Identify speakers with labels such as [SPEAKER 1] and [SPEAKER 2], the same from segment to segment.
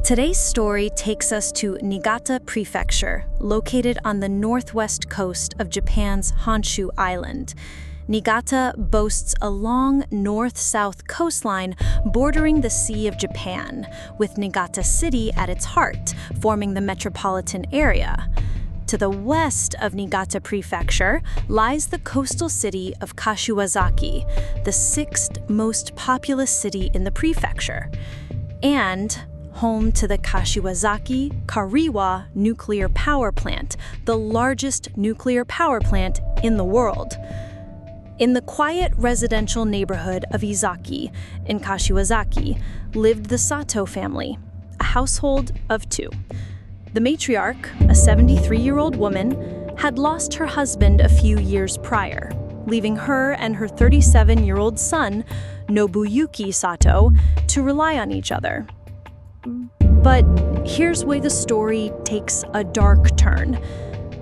[SPEAKER 1] Today's story takes us to Niigata Prefecture, located on the northwest coast of Japan's Honshu Island. Niigata boasts a long north-south coastline bordering the Sea of Japan, with Niigata City at its heart, forming the metropolitan area. To the west of Niigata Prefecture lies the coastal city of Kashiwazaki, the sixth most populous city in the prefecture, and home to the Kashiwazaki Kariwa nuclear power plant, the largest nuclear power plant in the world. In the quiet residential neighborhood of Izaki in Kashiwazaki lived the Sato family, a household of two. The matriarch, a 73-year-old woman, had lost her husband a few years prior, leaving her and her 37-year-old son, Nobuyuki Sato, to rely on each other. But here's where the story takes a dark turn.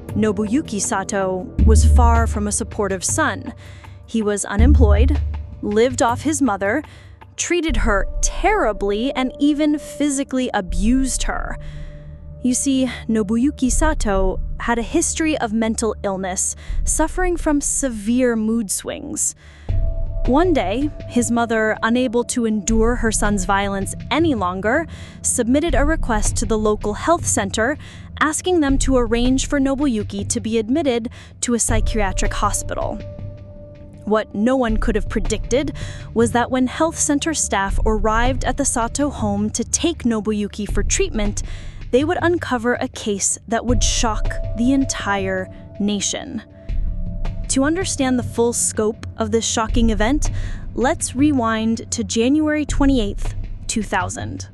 [SPEAKER 1] Nobuyuki Sato was far from a supportive son. He was unemployed, lived off his mother, treated her terribly, and even physically abused her. You see, Nobuyuki Sato had a history of mental illness, suffering from severe mood swings. One day, his mother, unable to endure her son's violence any longer, submitted a request to the local health center, asking them to arrange for Nobuyuki to be admitted to a psychiatric hospital. What no one could have predicted was that when health center staff arrived at the Sato home to take Nobuyuki for treatment, they would uncover a case that would shock the entire nation. To understand the full scope of this shocking event, let's rewind to January 28th, 2000.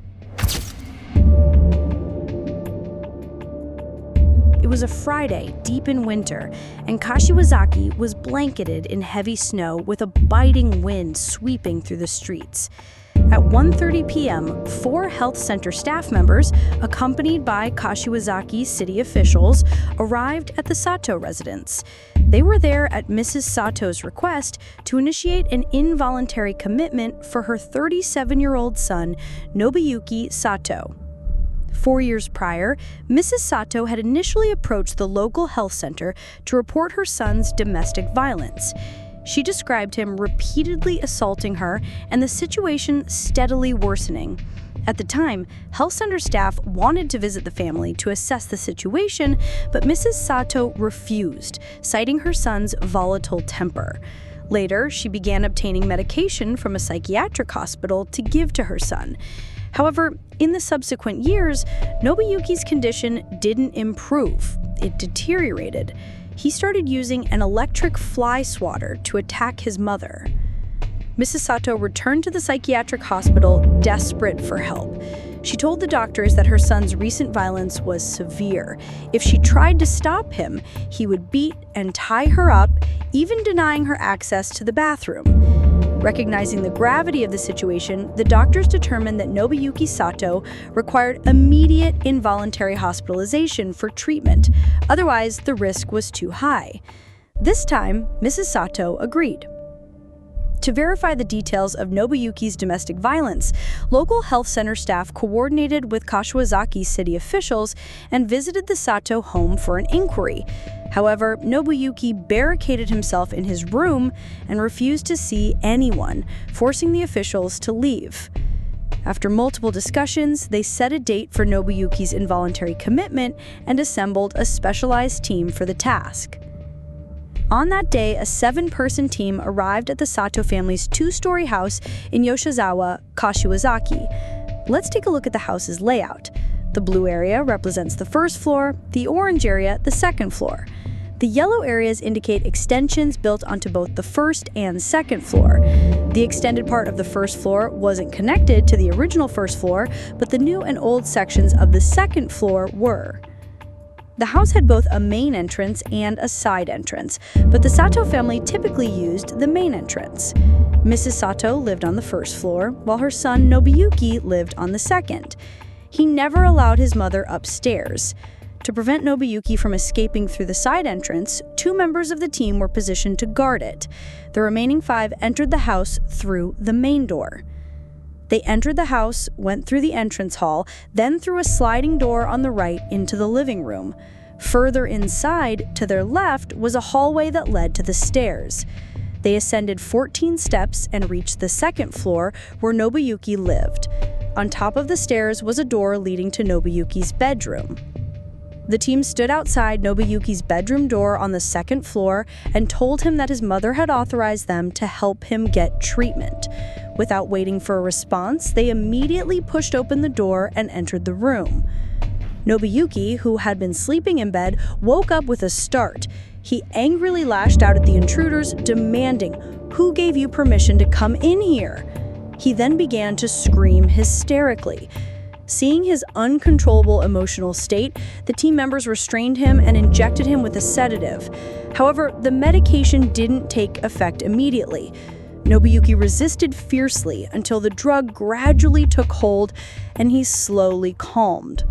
[SPEAKER 1] It was a Friday, deep in winter, and Kashiwazaki was blanketed in heavy snow with a biting wind sweeping through the streets. At 1:30 p.m., 4 health center staff members, accompanied by Kashiwazaki city officials, arrived at the Sato residence. They were there at Mrs. Sato's request to initiate an involuntary commitment for her 37-year-old son, Nobuyuki Sato. 4 years prior, Mrs. Sato had initially approached the local health center to report her son's domestic violence. She described him repeatedly assaulting her and the situation steadily worsening. At the time, health center staff wanted to visit the family to assess the situation, but Mrs. Sato refused, citing her son's volatile temper. Later, she began obtaining medication from a psychiatric hospital to give to her son. However, in the subsequent years, Nobuyuki's condition didn't improve. It deteriorated. He started using an electric fly swatter to attack his mother. Mrs. Sato returned to the psychiatric hospital, desperate for help. She told the doctors that her son's recent violence was severe. If she tried to stop him, he would beat and tie her up, even denying her access to the bathroom. Recognizing the gravity of the situation, the doctors determined that Nobuyuki Sato required immediate involuntary hospitalization for treatment. Otherwise, the risk was too high. This time, Mrs. Sato agreed. To verify the details of Nobuyuki's domestic violence, local health center staff coordinated with Kashiwazaki city officials and visited the Sato home for an inquiry. However, Nobuyuki barricaded himself in his room and refused to see anyone, forcing the officials to leave. After multiple discussions, they set a date for Nobuyuki's involuntary commitment and assembled a specialized team for the task. On that day, a 7-person team arrived at the Sato family's 2-story house in Yoshizawa, Kashiwazaki. Let's take a look at the house's layout. The blue area represents the first floor, the orange area the second floor. The yellow areas indicate extensions built onto both the first and second floor. The extended part of the first floor wasn't connected to the original first floor, but the new and old sections of the second floor were. The house had both a main entrance and a side entrance, but the Sato family typically used the main entrance. Mrs. Sato lived on the first floor, while her son Nobuyuki lived on the second. He never allowed his mother upstairs. To prevent Nobuyuki from escaping through the side entrance, 2 members of the team were positioned to guard it. The remaining 5 entered the house through the main door. They entered the house, went through the entrance hall, then through a sliding door on the right into the living room. Further inside, to their left, was a hallway that led to the stairs. They ascended 14 steps and reached the second floor where Nobuyuki lived. On top of the stairs was a door leading to Nobuyuki's bedroom. The team stood outside Nobuyuki's bedroom door on the second floor and told him that his mother had authorized them to help him get treatment. Without waiting for a response, they immediately pushed open the door and entered the room. Nobuyuki, who had been sleeping in bed, woke up with a start. He angrily lashed out at the intruders, demanding, "Who gave you permission to come in here?" He then began to scream hysterically. Seeing his uncontrollable emotional state, the team members restrained him and injected him with a sedative. However, the medication didn't take effect immediately. Nobuyuki resisted fiercely until the drug gradually took hold and he slowly calmed.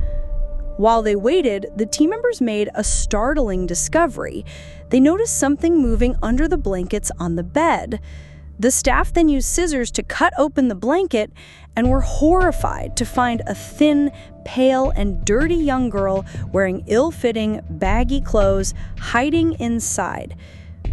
[SPEAKER 1] While they waited, the team members made a startling discovery. They noticed something moving under the blankets on the bed. The staff then used scissors to cut open the blanket and were horrified to find a thin, pale, and dirty young girl wearing ill-fitting, baggy clothes hiding inside.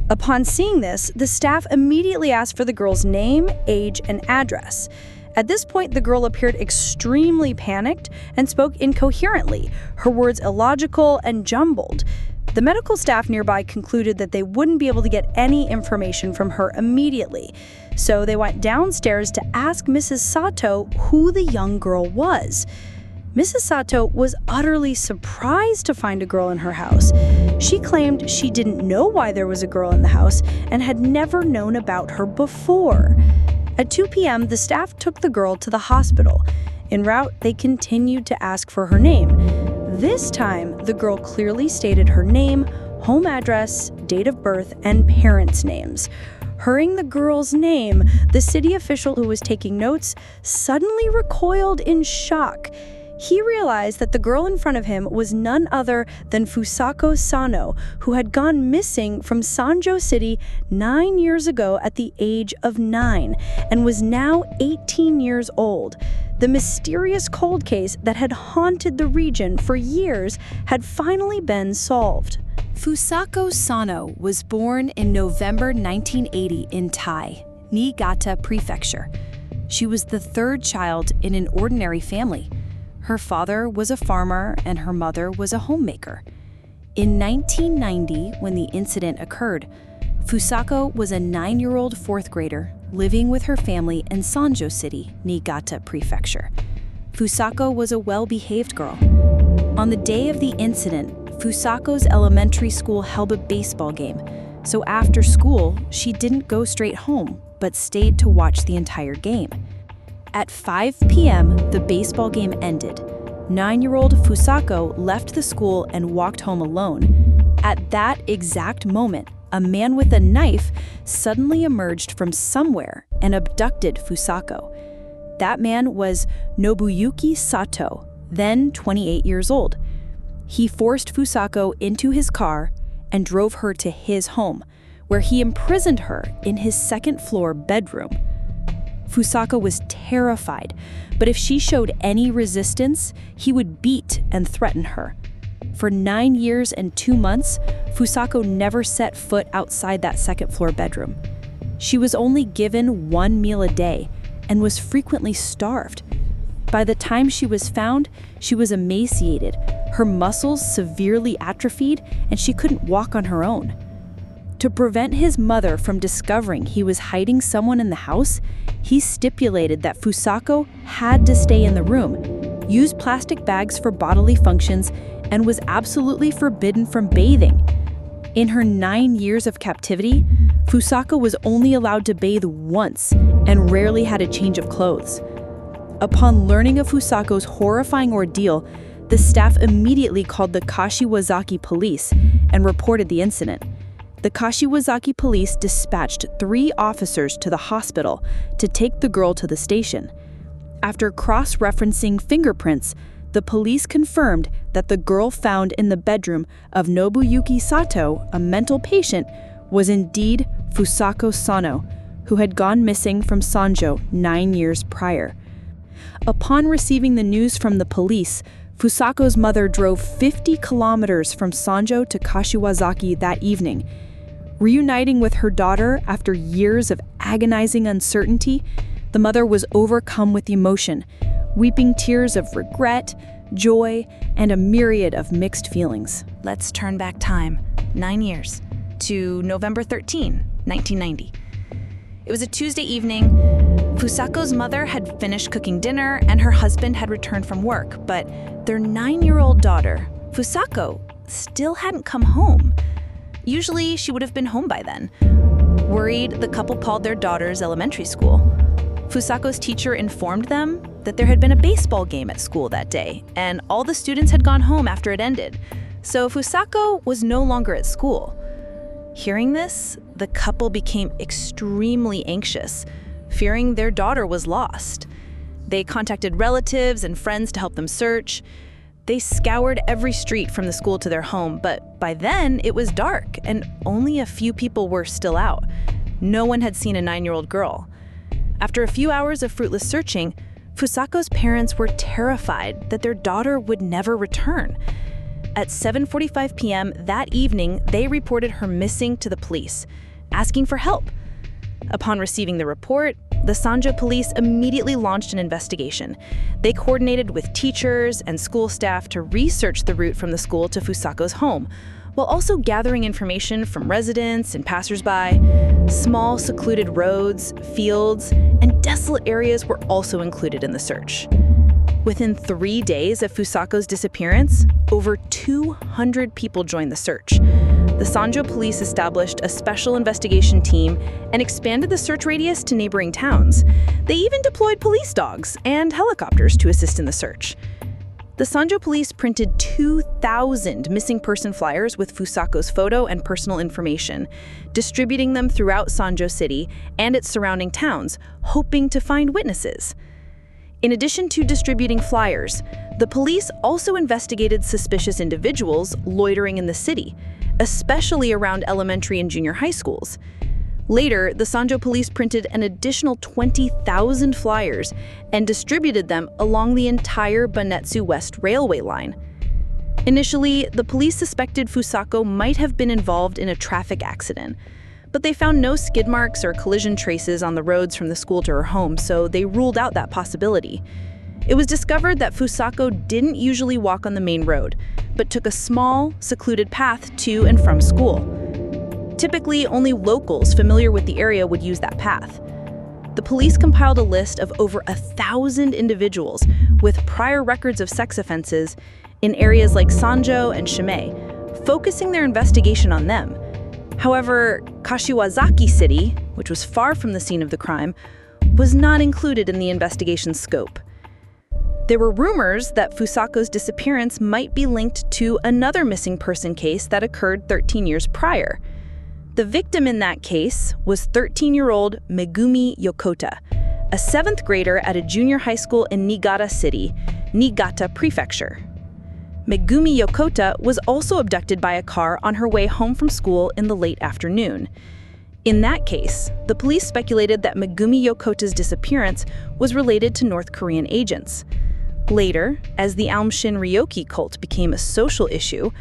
[SPEAKER 1] Upon seeing this, the staff immediately asked for the girl's name, age, and address. At this point, the girl appeared extremely panicked and spoke incoherently, her words illogical and jumbled. The medical staff nearby concluded that they wouldn't be able to get any information from her immediately, so they went downstairs to ask Mrs. Sato who the young girl was. Mrs. Sato was utterly surprised to find a girl in her house. She claimed she didn't know why there was a girl in the house and had never known about her before. At 2 p.m., the staff took the girl to the hospital. En route, they continued to ask for her name. This time, the girl clearly stated her name, home address, date of birth, and parents' names. Hearing the girl's name, the city official who was taking notes suddenly recoiled in shock. He realized that the girl in front of him was none other than Fusako Sano, who had gone missing from Sanjo City 9 years ago at the age of 9 and was now 18 years old. The mysterious cold case that had haunted the region for years had finally been solved.
[SPEAKER 2] Fusako Sano was born in November 1980 in Tai, Niigata Prefecture. She was the third child in an ordinary family. Her father was a farmer and her mother was a homemaker. In 1990, when the incident occurred, Fusako was a 9-year-old fourth grader living with her family in Sanjo City, Niigata Prefecture. Fusako was a well-behaved girl. On the day of the incident, Fusako's elementary school held a baseball game, so after school, she didn't go straight home, but stayed to watch the entire game. At 5 p.m., the baseball game ended. 9-year-old Fusako left the school and walked home alone. At that exact moment, a man with a knife suddenly emerged from somewhere and abducted Fusako. That man was Nobuyuki Sato, then 28 years old. He forced Fusako into his car and drove her to his home, where he imprisoned her in his second-floor bedroom. Fusako was terrified, but if she showed any resistance, he would beat and threaten her. For 9 years and 2 months, Fusako never set foot outside that second-floor bedroom. She was only given 1 meal a day and was frequently starved. By the time she was found, she was emaciated, her muscles severely atrophied, and she couldn't walk on her own. To prevent his mother from discovering he was hiding someone in the house, he stipulated that Fusako had to stay in the room, use plastic bags for bodily functions, and was absolutely forbidden from bathing. In her 9 years of captivity, Fusako was only allowed to bathe once and rarely had a change of clothes. Upon learning of Fusako's horrifying ordeal, the staff immediately called the Kashiwazaki police and reported the incident. The Kashiwazaki police dispatched 3 officers to the hospital to take the girl to the station. After cross-referencing fingerprints, the police confirmed that the girl found in the bedroom of Nobuyuki Sato, a mental patient, was indeed Fusako Sano, who had gone missing from Sanjo 9 years prior. Upon receiving the news from the police, Fusako's mother drove 50 kilometers from Sanjo to Kashiwazaki that evening. Reuniting with her daughter after years of agonizing uncertainty, the mother was overcome with emotion, weeping tears of regret, joy, and a myriad of mixed feelings.
[SPEAKER 1] Let's turn back time 9 years to November 13, 1990. It was a Tuesday evening. Fusako's mother had finished cooking dinner and her husband had returned from work, but their 9-year-old daughter, Fusako, still hadn't come home. Usually, she would have been home by then. Worried, the couple called their daughter's elementary school. Fusako's teacher informed them that there had been a baseball game at school that day, and all the students had gone home after it ended. So Fusako was no longer at school. Hearing this, the couple became extremely anxious, fearing their daughter was lost. They contacted relatives and friends to help them search. They scoured every street from the school to their home, but by then it was dark and only a few people were still out. No one had seen a 9-year-old girl. After a few hours of fruitless searching, Fusako's parents were terrified that their daughter would never return. At 7:45 p.m. that evening, they reported her missing to the police, asking for help. Upon receiving the report, the Sanjo police immediately launched an investigation. They coordinated with teachers and school staff to research the route from the school to Fusako's home, while also gathering information from residents and passersby. Small, secluded roads, fields, and desolate areas were also included in the search. Within 3 days of Fusako's disappearance, over 200 people joined the search. The Sanjo police established a special investigation team and expanded the search radius to neighboring towns. They even deployed police dogs and helicopters to assist in the search. The Sanjo police printed 2,000 missing person flyers with Fusako's photo and personal information, distributing them throughout Sanjo City and its surrounding towns, hoping to find witnesses. In addition to distributing flyers, the police also investigated suspicious individuals loitering in the city, especially around elementary and junior high schools. Later, the Sanjo police printed an additional 20,000 flyers and distributed them along the entire Banetsu West railway line. Initially, the police suspected Fusako might have been involved in a traffic accident, but they found no skid marks or collision traces on the roads from the school to her home, so they ruled out that possibility. It was discovered that Fusako didn't usually walk on the main road, but took a small, secluded path to and from school. Typically, only locals familiar with the area would use that path. The police compiled a list of over 1,000 individuals with prior records of sex offenses in areas like Sanjo and Shimei, focusing their investigation on them. However, Kashiwazaki City, which was far from the scene of the crime, was not included in the investigation's scope. There were rumors that Fusako's disappearance might be linked to another missing person case that occurred 13 years prior. The victim in that case was 13-year-old Megumi Yokota, a 7th grader at a junior high school in Niigata City, Niigata Prefecture. Megumi Yokota was also abducted by a car on her way home from school in the late afternoon. In that case, the police speculated that Megumi Yokota's disappearance was related to North Korean agents. Later, as the Aum Shinryoki cult became a social issue,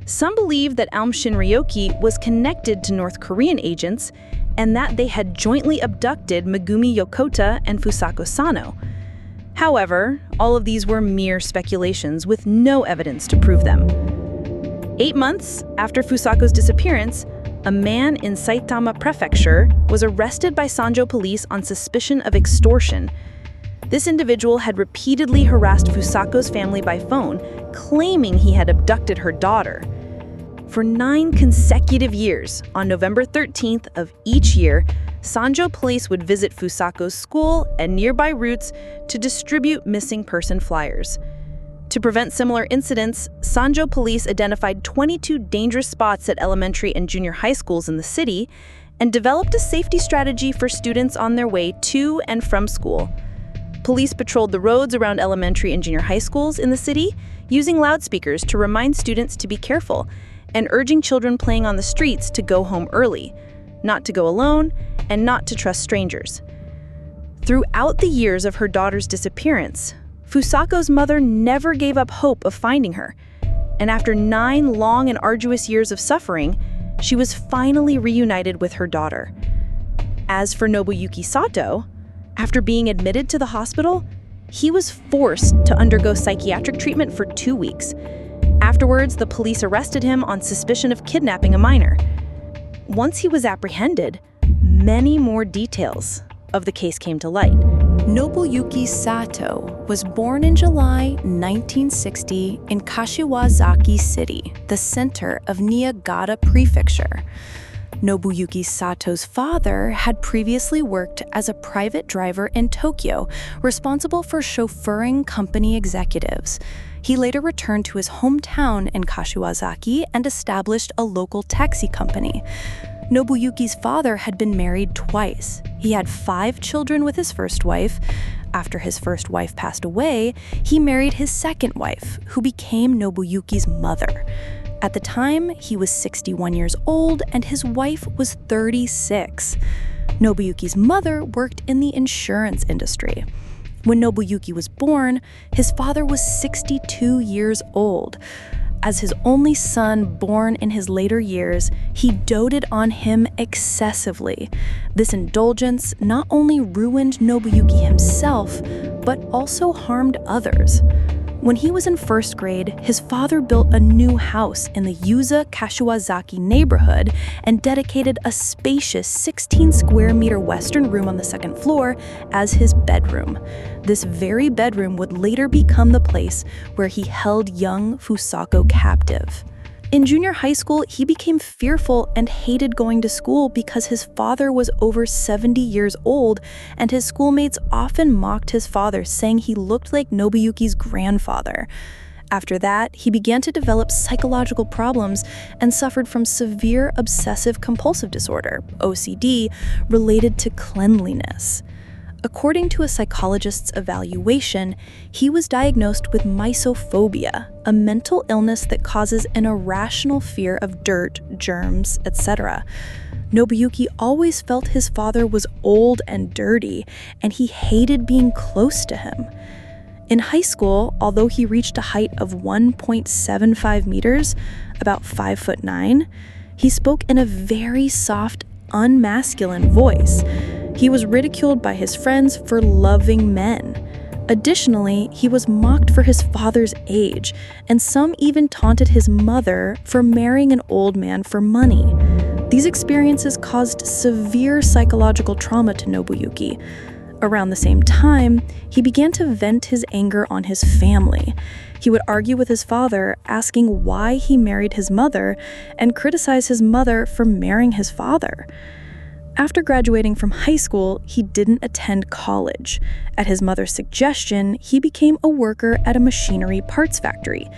[SPEAKER 1] some believed that Aum Shinryoki was connected to North Korean agents and that they had jointly abducted Megumi Yokota and Fusako Sano. However, all of these were mere speculations with no evidence to prove them. 8 months after Fusako's disappearance, a man in Saitama Prefecture was arrested by Sanjo police on suspicion of extortion. This individual had repeatedly harassed Fusako's family by phone, claiming he had abducted her daughter. For 9 consecutive years, on November 13th of each year, Sanjo police would visit Fusako's school and nearby routes to distribute missing person flyers. To prevent similar incidents, Sanjo police identified 22 dangerous spots at elementary and junior high schools in the city and developed a safety strategy for students on their way to and from school. Police patrolled the roads around elementary and junior high schools in the city, using loudspeakers to remind students to be careful and urging children playing on the streets to go home early, not to go alone, and not to trust strangers. Throughout the years of her daughter's disappearance, Fusako's mother never gave up hope of finding her. And after 9 long and arduous years of suffering, she was finally reunited with her daughter. As for Nobuyuki Sato, after being admitted to the hospital, he was forced to undergo psychiatric treatment for 2 weeks. Afterwards, the police arrested him on suspicion of kidnapping a minor. Once he was apprehended, many more details of the case came to light.
[SPEAKER 2] Nobuyuki Sato was born in July 1960 in Kashiwazaki City, the center of Niigata Prefecture. Nobuyuki Sato's father had previously worked as a private driver in Tokyo, responsible for chauffeuring company executives. He later returned to his hometown in Kashiwazaki and established a local taxi company. Nobuyuki's father had been married twice. He had 5 children with his first wife. After his first wife passed away, he married his second wife, who became Nobuyuki's mother. At the time, he was 61 years old and his wife was 36. Nobuyuki's mother worked in the insurance industry. When Nobuyuki was born, his father was 62 years old. As his only son born in his later years, he doted on him excessively. This indulgence not only ruined Nobuyuki himself, but also harmed others. When he was in first grade, his father built a new house in the Yuza Kashiwazaki neighborhood and dedicated a spacious 16-square-meter western room on the second floor as his bedroom. This very bedroom would later become the place where he held young Fusako captive. In junior high school, he became fearful and hated going to school because his father was over 70 years old, and his schoolmates often mocked his father, saying he looked like Nobuyuki's grandfather. After that, he began to develop psychological problems and suffered from severe obsessive-compulsive disorder, OCD, related to cleanliness. According to a psychologist's evaluation, he was diagnosed with mysophobia, a mental illness that causes an irrational fear of dirt, germs, etc. Nobuyuki always felt his father was old and dirty, and he hated being close to him. In high school, although he reached a height of 1.75 meters, about 5'9", he spoke in a very soft, unmasculine voice. He was ridiculed by his friends for loving men. Additionally, he was mocked for his father's age, and some even taunted his mother for marrying an old man for money. These experiences caused severe psychological trauma to Nobuyuki. Around the same time, he began to vent his anger on his family. He would argue with his father, asking why he married his mother, and criticize his mother for marrying his father. After graduating from high school, he didn't attend college. At his mother's suggestion, he became a worker at a machinery parts factory.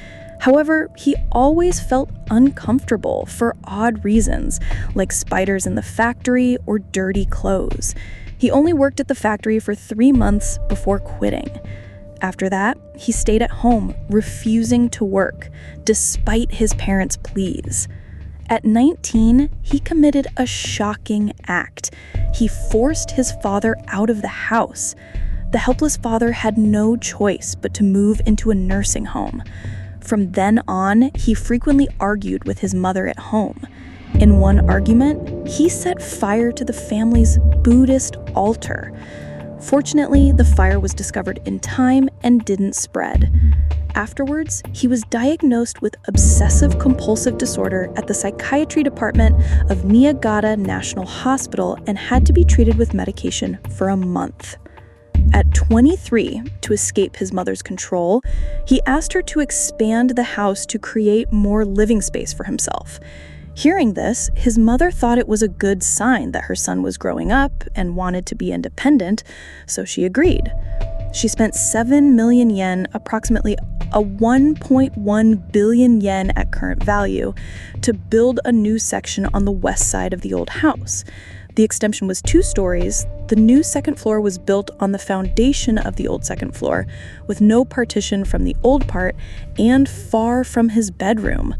[SPEAKER 2] However, he always felt uncomfortable for odd reasons, like spiders in the factory or dirty clothes. He only worked at the factory for 3 months before quitting. After that, he stayed at home, refusing to work, despite his parents' pleas. At 19, he committed a shocking act. He forced his father out of the house. The helpless father had no choice but to move into a nursing home. From then on, he frequently argued with his mother at home. In one argument, he set fire to the family's Buddhist altar. Fortunately, the fire was discovered in time and didn't spread. Afterwards, he was diagnosed with obsessive-compulsive disorder at the psychiatry department of Niigata National Hospital and had to be treated with medication for a month. At 23, to escape his mother's control, he asked her to expand the house to create more living space for himself. Hearing this, his mother thought it was a good sign that her son was growing up and wanted to be independent, so she agreed. She spent 7 million yen, approximately a 1.1 billion yen at current value, to build a new section on the west side of the old house. The extension was 2 stories. The new second floor was built on the foundation of the old second floor, with no partition from the old part and far from his bedroom.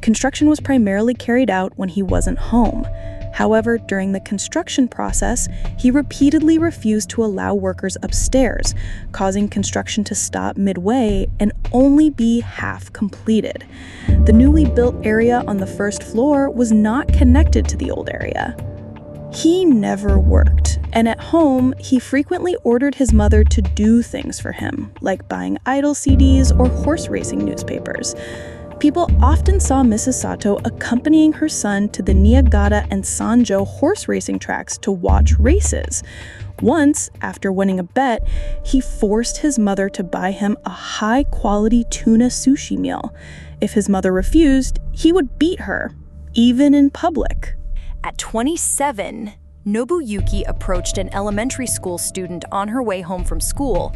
[SPEAKER 2] Construction was primarily carried out when he wasn't home.
[SPEAKER 3] However, during the construction process, he repeatedly refused to allow workers upstairs, causing construction to stop midway and only be half completed. The newly built area on the first floor was not connected to the old area. He never worked, and at home, he frequently ordered his mother to do things for him, like buying idol CDs or horse racing newspapers. People often saw Mrs. Sato accompanying her son to the Niigata and Sanjo horse racing tracks to watch races. Once, after winning a bet, he forced his mother to buy him a high-quality tuna sushi meal. If his mother refused, he would beat her, even in public.
[SPEAKER 2] At 27, Nobuyuki approached an elementary school student on her way home from school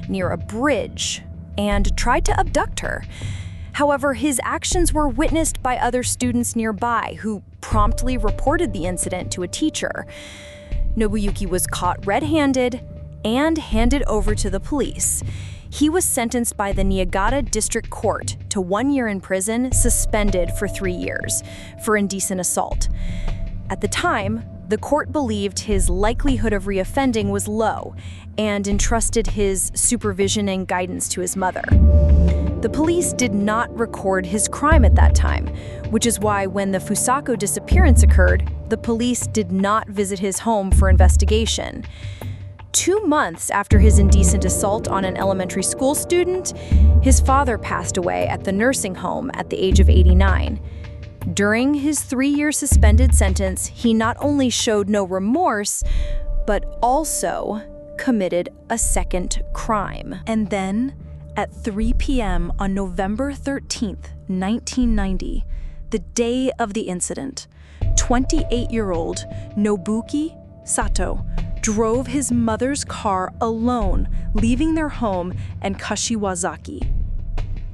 [SPEAKER 2] near a bridge and tried to abduct her. However, his actions were witnessed by other students nearby who promptly reported the incident to a teacher. Nobuyuki was caught red-handed and handed over to the police. He was sentenced by the Niigata District Court to 1 year in prison, suspended for 3 years, for indecent assault. At the time, the court believed his likelihood of reoffending was low and entrusted his supervision and guidance to his mother. The police did not record his crime at that time, which is why when the Fusako disappearance occurred, the police did not visit his home for investigation. 2 months after his indecent assault on an elementary school student, his father passed away at the nursing home at the age of 89. During his 3-year suspended sentence, he not only showed no remorse, but also committed a second crime. And then, at 3 p.m. on November 13th, 1990, the day of the incident, 28-year-old Nobuki Sato drove his mother's car alone, leaving their home in Kashiwazaki.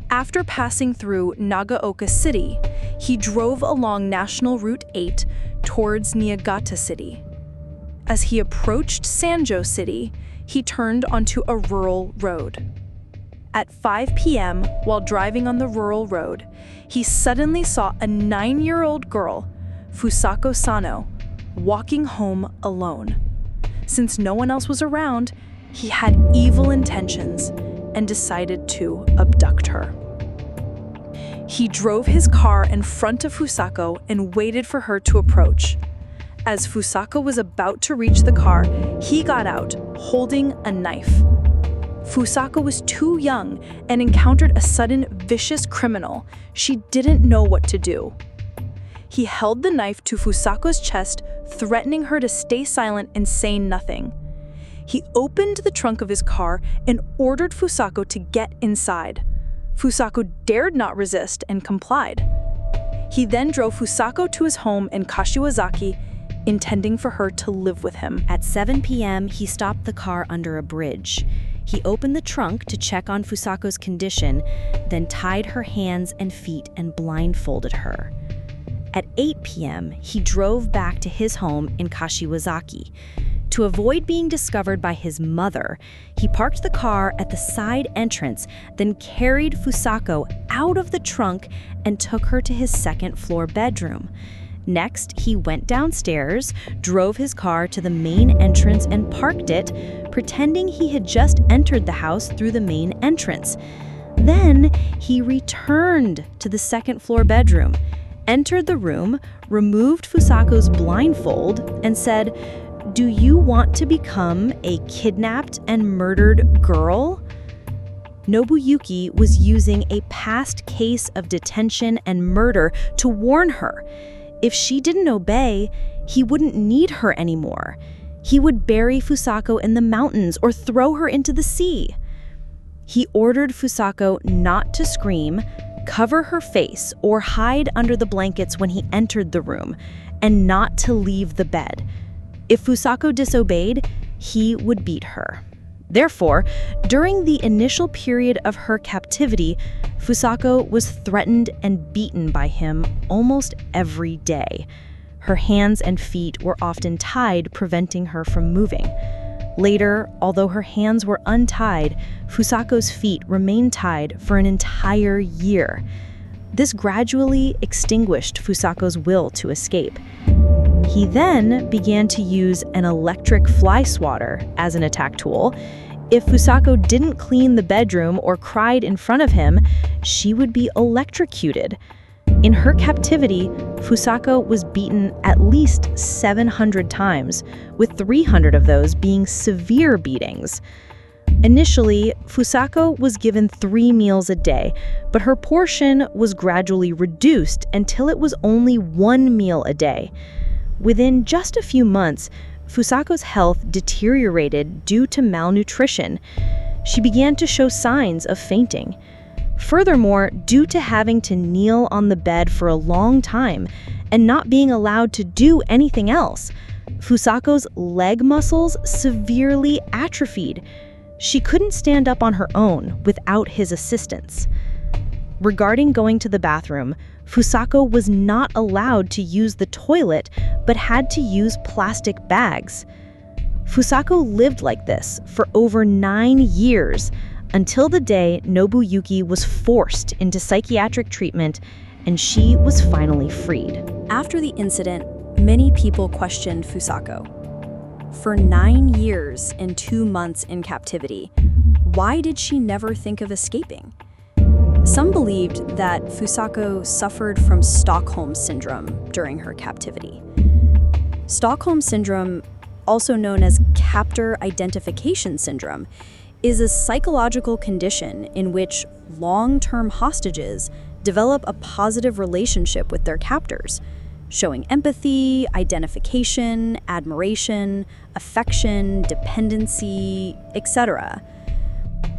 [SPEAKER 2] After passing through Nagaoka City, he drove along National Route 8 towards Niigata City. As he approached Sanjo City, he turned onto a rural road. At 5 p.m., while driving on the rural road, he suddenly saw a 9-year-old girl, Fusako Sano, walking home alone. Since no one else was around, he had evil intentions and decided to abduct her. He drove his car in front of Fusako and waited for her to approach. As Fusako was about to reach the car, he got out, holding a knife. Fusako was too young and encountered a sudden vicious criminal. She didn't know what to do. He held the knife to Fusako's chest, threatening her to stay silent and say nothing. He opened the trunk of his car and ordered Fusako to get inside. Fusako dared not resist and complied. He then drove Fusako to his home in Kashiwazaki, intending for her to live with him.
[SPEAKER 1] At 7 p.m., he stopped the car under a bridge. He opened the trunk to check on Fusako's condition, then tied her hands and feet and blindfolded her. At 8 p.m., he drove back to his home in Kashiwazaki. To avoid being discovered by his mother, he parked the car at the side entrance, then carried Fusako out of the trunk and took her to his second-floor bedroom. Next, he went downstairs, drove his car to the main entrance and parked it, pretending he had just entered the house through the main entrance. Then, he returned to the second-floor bedroom, entered the room, removed Fusako's blindfold, and said, "Do you want to become a kidnapped and murdered girl?" Nobuyuki was using a past case of detention and murder to warn her. If she didn't obey, he wouldn't need her anymore. He would bury Fusako in the mountains or throw her into the sea. He ordered Fusako not to scream, cover her face, or hide under the blankets when he entered the room, and not to leave the bed. If Fusako disobeyed, he would beat her. Therefore, during the initial period of her captivity, Fusako was threatened and beaten by him almost every day. Her hands and feet were often tied, preventing her from moving. Later, although her hands were untied, Fusako's feet remained tied for an entire year. This gradually extinguished Fusako's will to escape. He then began to use an electric fly swatter as an attack tool. If Fusako didn't clean the bedroom or cried in front of him, she would be electrocuted. In her captivity, Fusako was beaten at least 700 times, with 300 of those being severe beatings. Initially, Fusako was given 3 meals a day, but her portion was gradually reduced until it was only 1 meal a day. Within just a few months, Fusako's health deteriorated due to malnutrition. She began to show signs of fainting. Furthermore, due to having to kneel on the bed for a long time and not being allowed to do anything else, Fusako's leg muscles severely atrophied. She couldn't stand up on her own without his assistance. Regarding going to the bathroom, Fusako was not allowed to use the toilet, but had to use plastic bags. Fusako lived like this for over 9 years, until the day Nobuyuki was forced into psychiatric treatment and she was finally freed.
[SPEAKER 2] After the incident, many people questioned Fusako. For 9 years and 2 months in captivity, why did she never think of escaping? Some believed that Fusako suffered from Stockholm Syndrome during her captivity. Stockholm Syndrome, also known as Captor Identification Syndrome, is a psychological condition in which long-term hostages develop a positive relationship with their captors, showing empathy, identification, admiration, affection, dependency, etc.,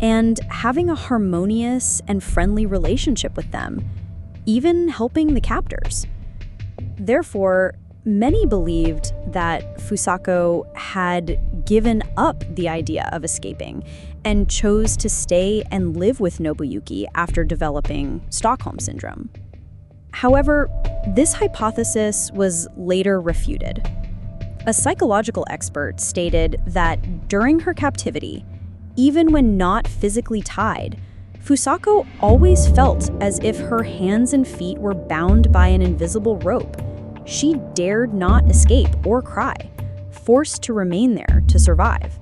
[SPEAKER 2] and having a harmonious and friendly relationship with them, even helping the captors. Therefore, many believed that Fusako had given up the idea of escaping and chose to stay and live with Nobuyuki after developing Stockholm Syndrome. However, this hypothesis was later refuted. A psychological expert stated that during her captivity, even when not physically tied, Fusako always felt as if her hands and feet were bound by an invisible rope. She dared not escape or cry, forced to remain there to survive.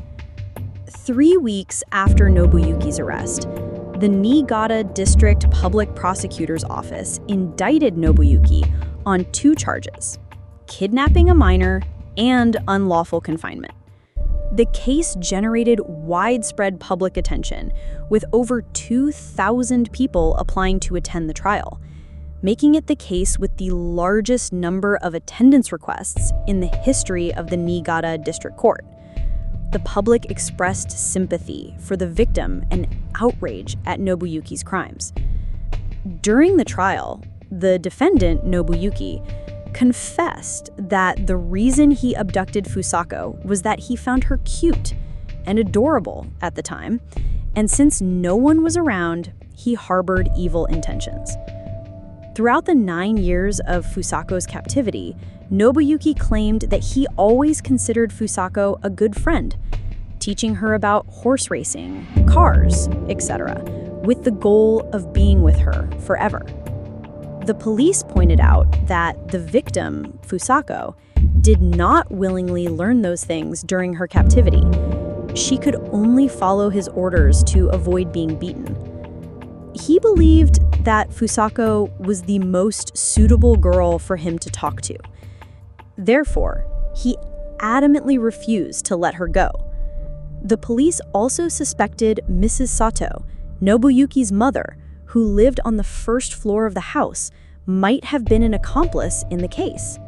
[SPEAKER 2] 3 weeks after Nobuyuki's arrest, the Niigata District Public Prosecutor's Office indicted Nobuyuki on 2 charges: kidnapping a minor and unlawful confinement. The case generated widespread public attention, with over 2,000 people applying to attend the trial, making it the case with the largest number of attendance requests in the history of the Niigata District Court. The public expressed sympathy for the victim and outrage at Nobuyuki's crimes. During the trial, the defendant, Nobuyuki, confessed that the reason he abducted Fusako was that he found her cute and adorable at the time, and since no one was around, he harbored evil intentions. Throughout the 9 years of Fusako's captivity, Nobuyuki claimed that he always considered Fusako a good friend, teaching her about horse racing, cars, etc., with the goal of being with her forever. The police pointed out that the victim, Fusako, did not willingly learn those things during her captivity. She could only follow his orders to avoid being beaten. He believed that Fusako was the most suitable girl for him to talk to. Therefore, he adamantly refused to let her go. The police also suspected Mrs. Sato, Nobuyuki's mother, who lived on the first floor of the house, might have been an accomplice in the case.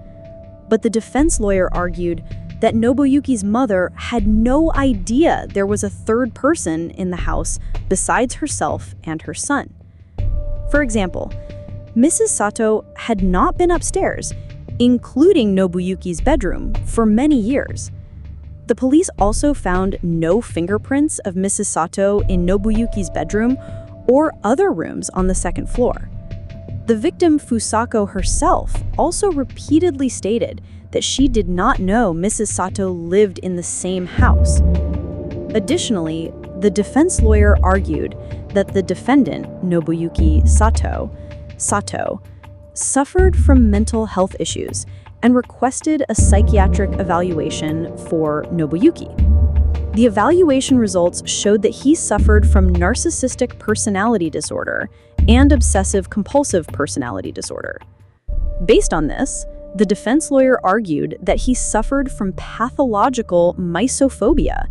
[SPEAKER 2] But the defense lawyer argued that Nobuyuki's mother had no idea there was a third person in the house besides herself and her son. For example, Mrs. Sato had not been upstairs, including Nobuyuki's bedroom, for many years. The police also found no fingerprints of Mrs. Sato in Nobuyuki's bedroom or other rooms on the second floor. The victim, Fusako herself, also repeatedly stated that she did not know Mrs. Sato lived in the same house. Additionally, the defense lawyer argued that the defendant, Nobuyuki Sato, suffered from mental health issues,
[SPEAKER 1] and requested a psychiatric evaluation for Nobuyuki. The evaluation results showed that he suffered from narcissistic personality disorder and obsessive-compulsive personality disorder. Based on this, the defense lawyer argued that he suffered from pathological misophobia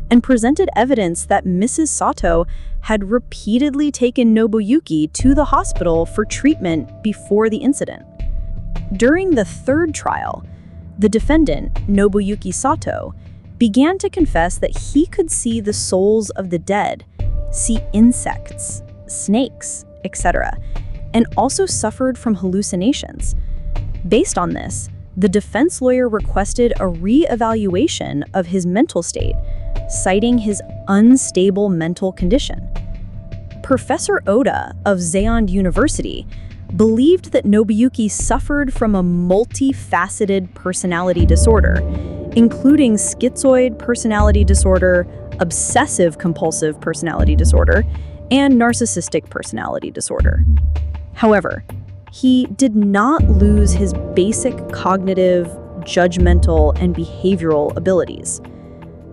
[SPEAKER 1] and presented evidence that Mrs. Sato had repeatedly taken Nobuyuki to the hospital for treatment before the incident. During the third trial, the defendant, Nobuyuki Sato, began to confess that he could see the souls of the dead, see insects, snakes, etc., and also suffered from hallucinations. Based on this, the defense lawyer requested a re-evaluation of his mental state, citing his unstable mental condition. Professor Oda of Zeon University believed that Nobuyuki suffered from a multifaceted personality disorder, including schizoid personality disorder, obsessive-compulsive personality disorder, and narcissistic personality disorder. However, he did not lose his basic cognitive, judgmental, and behavioral abilities.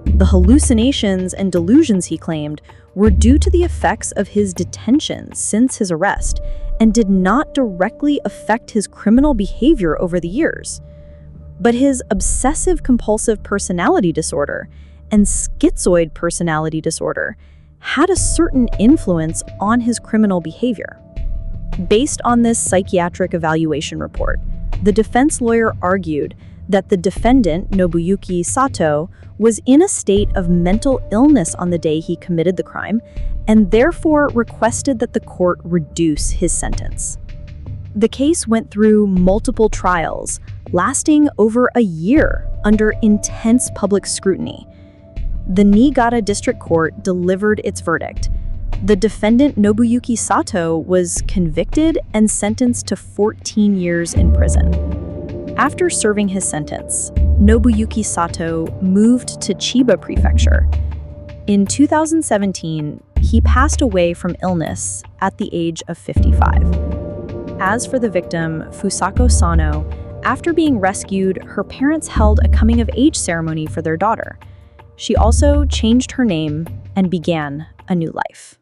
[SPEAKER 1] The hallucinations and delusions he claimed were due to the effects of his detention since his arrest and did not directly affect his criminal behavior over the years. But his obsessive-compulsive personality disorder and schizoid personality disorder had a certain influence on his criminal behavior. Based on this psychiatric evaluation report, the defense lawyer argued that the defendant, Nobuyuki Sato, was in a state of mental illness on the day he committed the crime and therefore requested that the court reduce his sentence. The case went through multiple trials, lasting over a year under intense public scrutiny. The Niigata District Court delivered its verdict. The defendant, Nobuyuki Sato, was convicted and sentenced to 14 years in prison. After serving his sentence, Nobuyuki Sato moved to Chiba Prefecture. In 2017, he passed away from illness at the age of 55. As for the victim, Fusako Sano, after being rescued, her parents held a coming-of-age ceremony for their daughter. She also changed her name and began a new life.